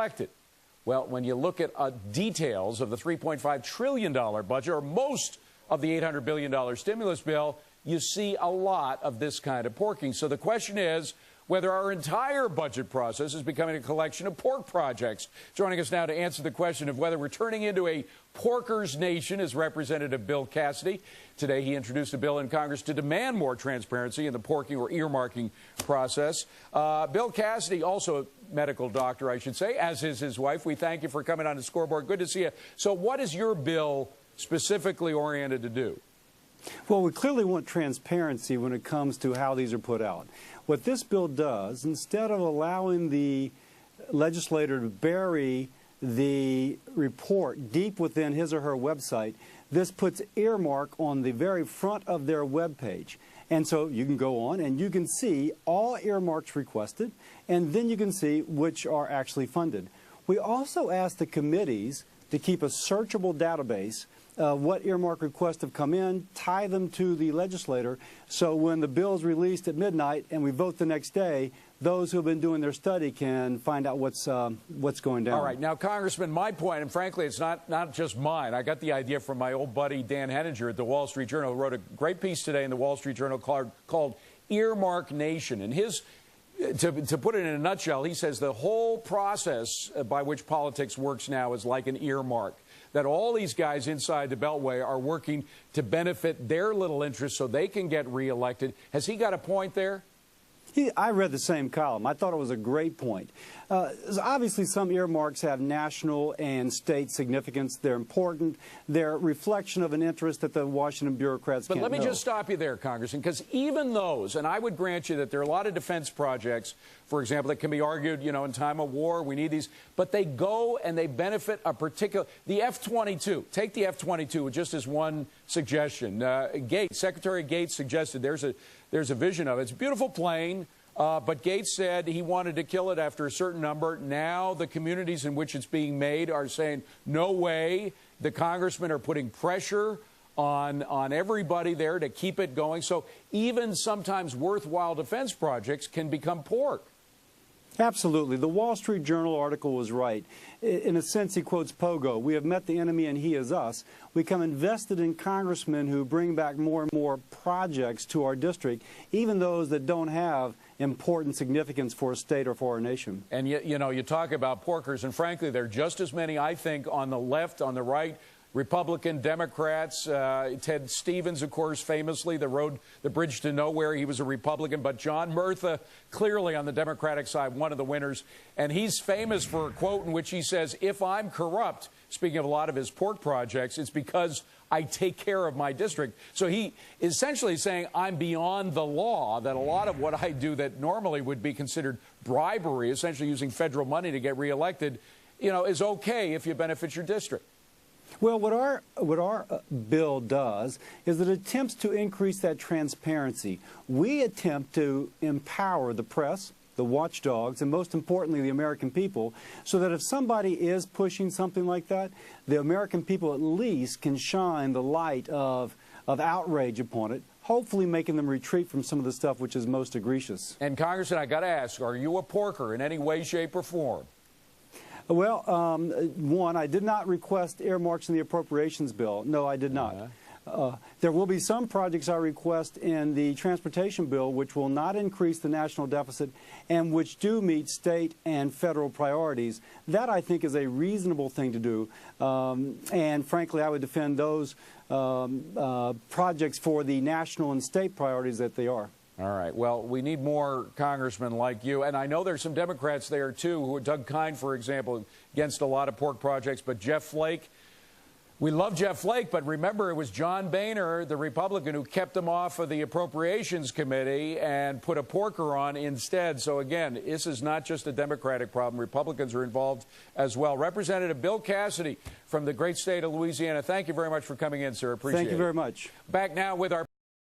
elected. Well, when you look at details of the $3.5 trillion budget, or most of the $800 billion stimulus bill, you see a lot of this kind of porking. So the question is whether our entire budget process is becoming a collection of pork projects. Joining us now to answer the question of whether we're turning into a porkers nation is Representative Bill Cassidy. Today he introduced a bill in Congress to demand more transparency in the porking or earmarking process. Bill Cassidy, also a medical doctor, I should say, as is his wife. We thank you for coming on the scoreboard. Good to see you. So what is your bill specifically oriented to do? Well, we clearly want transparency when it comes to how these are put out. What this bill does, instead of allowing the legislator to bury the report deep within his or her website, this puts Earmark on the very front of their web page. And so you can go on and you can see all earmarks requested, and then you can see which are actually funded. We also ask the committees to keep a searchable database what earmark requests have come in, tie them to the legislator, so when the bill is released at midnight and we vote the next day, those who have been doing their study can find out what's going down. All right. Now, Congressman, my point, and frankly, it's not just mine. I got the idea from my old buddy Dan Henninger at the Wall Street Journal, who wrote a great piece today in the Wall Street Journal called Earmark Nation. And to put it in a nutshell, he says the whole process by which politics works now is like an earmark, that all these guys inside the Beltway are working to benefit their little interests so they can get reelected. Has he got a point there? I read the same column. I thought it was a great point. Obviously, some earmarks have national and state significance. They're important. They're a reflection of an interest that the Washington bureaucrats can't know. But let me just stop you there, Congressman, because even those, and I would grant you that there are a lot of defense projects, for example, that can be argued, you know, in time of war, we need these, but they go and they benefit a particular, the F-22. Take the F-22 just as one suggestion. Secretary Gates suggested there's a vision of it. It's a beautiful plane. But Gates said he wanted to kill it after a certain number. Now the communities in which it's being made are saying, no way. The congressmen are putting pressure on everybody there to keep it going. So even sometimes worthwhile defense projects can become pork. Absolutely. The Wall Street Journal article was right. In a sense, he quotes Pogo. We have met the enemy and he is us. We become invested in congressmen who bring back more and more projects to our district, even those that don't have important significance for a state or for our nation. And yet, you know, you talk about porkers, and frankly, there are just as many, I think, on the left, on the right, Republican, Democrats. Ted Stevens, of course, famously, the bridge to nowhere, he was a Republican. But John Murtha, clearly on the Democratic side, one of the winners. And he's famous for a quote in which he says, if I'm corrupt, speaking of a lot of his pork projects, it's because I take care of my district. So he essentially saying I'm beyond the law, that a lot of what I do that normally would be considered bribery, essentially using federal money to get reelected, you know, is okay if you benefit your district. Well, what our bill does is it attempts to increase that transparency. We attempt to empower the press, the watchdogs, and most importantly, the American people, so that if somebody is pushing something like that, the American people at least can shine the light of outrage upon it, hopefully making them retreat from some of the stuff which is most egregious. And Congressman, I got to ask, are you a porker in any way, shape, or form? Well, one, I did not request earmarks in the appropriations bill. No, I did not. There will be some projects I request in the transportation bill which will not increase the national deficit and which do meet state and federal priorities. That, I think, is a reasonable thing to do. And frankly, I would defend those projects for the national and state priorities that they are. All right. Well, we need more congressmen like you. And I know there's some Democrats there, too, who are Doug Kine, for example, against a lot of pork projects. But Jeff Flake, we love Jeff Flake, but remember, it was John Boehner, the Republican, who kept him off of the Appropriations Committee and put a porker on instead. So, again, this is not just a Democratic problem. Republicans are involved as well. Representative Bill Cassidy from the great state of Louisiana, thank you very much for coming in, sir. Appreciate it. Thank you very much. Back now with our